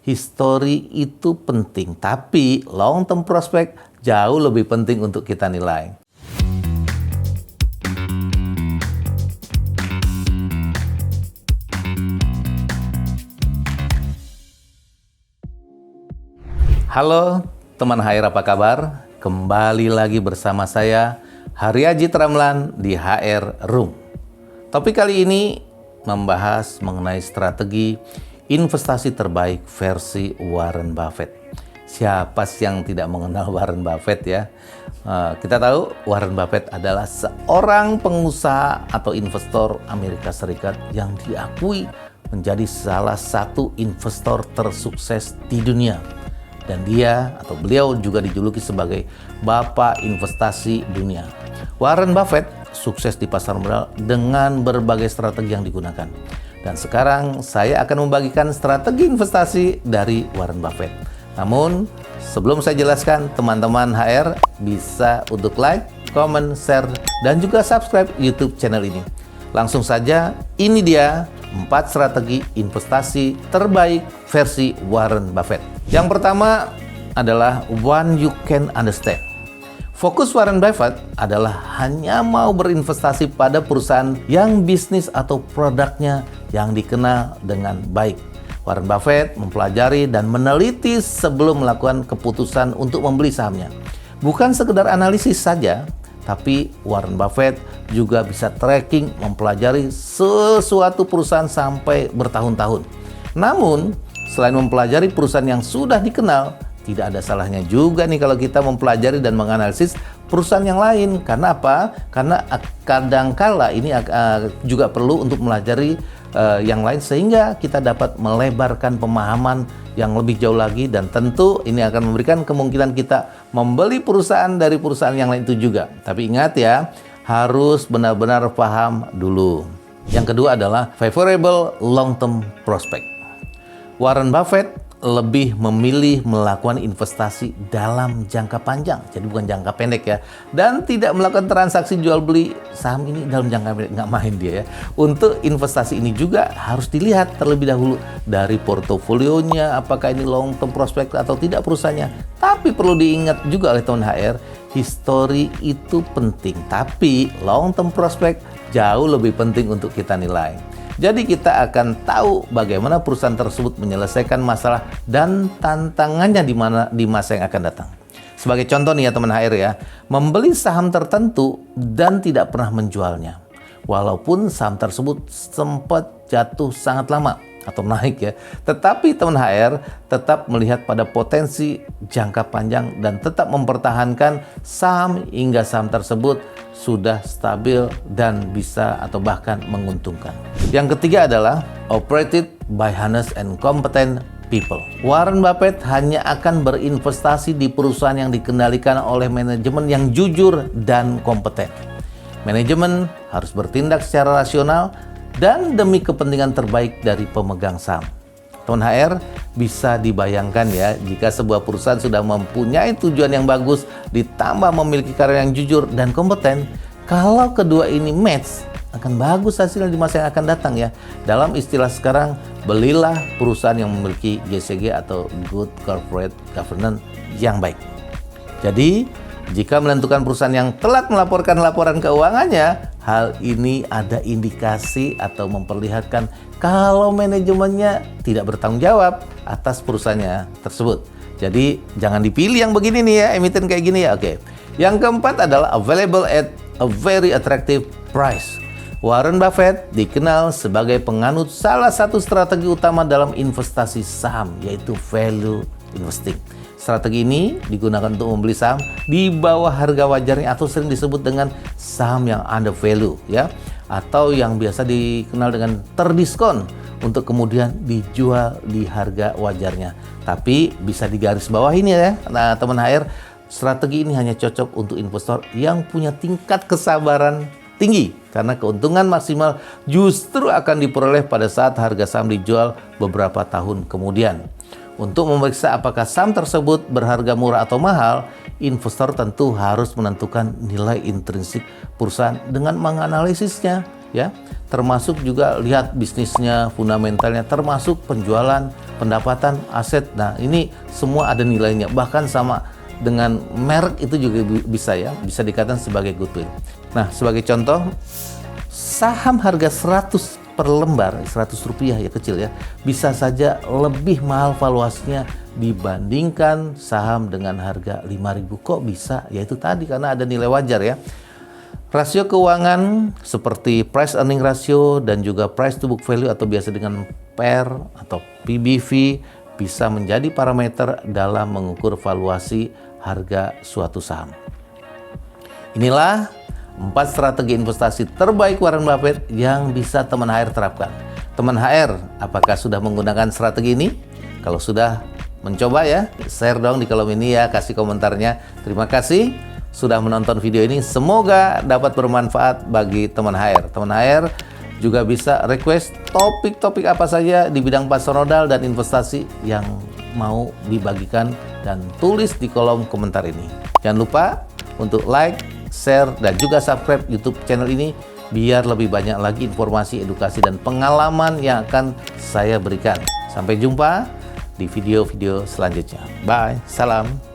history itu penting, tapi long term prospect jauh lebih penting untuk kita nilai. Halo teman HR, apa kabar? Kembali lagi bersama saya Haryajit Ramlan di HR Room. Topik kali ini membahas mengenai strategi investasi terbaik versi Warren Buffett. Siapa sih yang tidak mengenal Warren Buffett ya? Kita tahu Warren Buffett adalah seorang pengusaha atau investor Amerika Serikat yang diakui menjadi salah satu investor tersukses di dunia. Dan dia atau beliau juga dijuluki sebagai Bapak Investasi Dunia. Warren Buffett sukses di pasar modal dengan berbagai strategi yang digunakan. Dan sekarang saya akan membagikan strategi investasi dari Warren Buffett. Namun sebelum saya jelaskan, teman-teman HR bisa untuk like, comment, share, dan juga subscribe YouTube channel ini. Langsung saja, ini dia 4 strategi investasi terbaik versi Warren Buffett. Yang pertama adalah one you can understand. Fokus Warren Buffett adalah hanya mau berinvestasi pada perusahaan yang bisnis atau produknya yang dikenal dengan baik. Warren Buffett mempelajari dan meneliti sebelum melakukan keputusan untuk membeli sahamnya. Bukan sekedar analisis saja, tapi Warren Buffett juga bisa tracking, mempelajari sesuatu perusahaan sampai bertahun-tahun. Namun, selain mempelajari perusahaan yang sudah dikenal, tidak ada salahnya juga nih kalau kita mempelajari dan menganalisis perusahaan yang lain. Karena apa? Karena kadangkala ini juga perlu untuk mempelajari yang lain sehingga kita dapat melebarkan pemahaman yang lebih jauh lagi, dan tentu ini akan memberikan kemungkinan kita membeli perusahaan dari perusahaan yang lain itu juga. Tapi ingat ya, harus benar-benar paham dulu. Yang kedua adalah favorable long-term prospect. Warren Buffett lebih memilih melakukan investasi dalam jangka panjang, jadi bukan jangka pendek ya, dan tidak melakukan transaksi jual beli saham ini dalam jangka pendek, nggak main dia ya. Untuk investasi ini juga harus dilihat terlebih dahulu dari portofolionya, apakah ini long term prospect atau tidak perusahaannya. Tapi perlu diingat juga oleh teman HR, history itu penting, tapi long term prospect jauh lebih penting untuk kita nilai. Jadi kita akan tahu bagaimana perusahaan tersebut menyelesaikan masalah dan tantangannya di masa yang akan datang. Sebagai contoh nih ya teman HR ya, membeli saham tertentu dan tidak pernah menjualnya. Walaupun saham tersebut sempat jatuh sangat lama atau naik ya, tetapi teman HR tetap melihat pada potensi jangka panjang dan tetap mempertahankan saham hingga saham tersebut sudah stabil dan bisa atau bahkan menguntungkan. Yang ketiga adalah operated by honest and competent people. Warren Buffett hanya akan berinvestasi di perusahaan yang dikendalikan oleh manajemen yang jujur dan kompeten. Manajemen harus bertindak secara rasional dan demi kepentingan terbaik dari pemegang saham. Teman HR, bisa dibayangkan ya, jika sebuah perusahaan sudah mempunyai tujuan yang bagus, ditambah memiliki karyawan yang jujur dan kompeten, kalau kedua ini match, akan bagus hasilnya di masa yang akan datang ya. Dalam istilah sekarang, belilah perusahaan yang memiliki GCG atau Good Corporate Governance yang baik. Jadi, jika menentukan perusahaan yang telat melaporkan laporan keuangannya, hal ini ada indikasi atau memperlihatkan kalau manajemennya tidak bertanggung jawab atas perusahaannya tersebut. Jadi jangan dipilih yang begini nih ya, emiten kayak gini ya. Oke. Yang keempat adalah available at a very attractive price. Warren Buffett dikenal sebagai penganut salah satu strategi utama dalam investasi saham, yaitu value investing. Strategi ini digunakan untuk membeli saham di bawah harga wajarnya atau sering disebut dengan saham yang under value ya, atau yang biasa dikenal dengan terdiskon untuk kemudian dijual di harga wajarnya. Tapi bisa digarisbawahi ini ya, nah teman HR, strategi ini hanya cocok untuk investor yang punya tingkat kesabaran tinggi karena keuntungan maksimal justru akan diperoleh pada saat harga saham dijual beberapa tahun kemudian. Untuk memeriksa apakah saham tersebut berharga murah atau mahal, investor tentu harus menentukan nilai intrinsik perusahaan dengan menganalisisnya ya. Termasuk juga lihat bisnisnya, fundamentalnya, termasuk penjualan, pendapatan, aset. Nah, ini semua ada nilainya. Bahkan sama dengan merek itu juga bisa ya, bisa dikatakan sebagai goodwill. Nah, sebagai contoh, saham harga 100 per lembar, 100 rupiah ya, kecil ya, bisa saja lebih mahal valuasinya dibandingkan saham dengan harga 5.000. Kok bisa? Ya itu tadi, karena ada nilai wajar ya. Rasio keuangan seperti price earning ratio dan juga price to book value atau biasa dengan PER atau PBV bisa menjadi parameter dalam mengukur valuasi harga suatu saham. Inilah 4 strategi investasi terbaik Warren Buffett yang bisa teman HR terapkan. Teman HR, apakah sudah menggunakan strategi ini? Kalau sudah mencoba ya, share dong di kolom ini ya, kasih komentarnya. Terima kasih sudah menonton video ini, semoga dapat bermanfaat bagi teman HR. Teman HR juga bisa request topik-topik apa saja di bidang pasar modal dan investasi yang mau dibagikan dan tulis di kolom komentar ini. Jangan lupa untuk like, share, dan juga subscribe YouTube channel ini biar lebih banyak lagi informasi, edukasi, dan pengalaman yang akan saya berikan. Sampai jumpa di video-video selanjutnya. Bye, salam.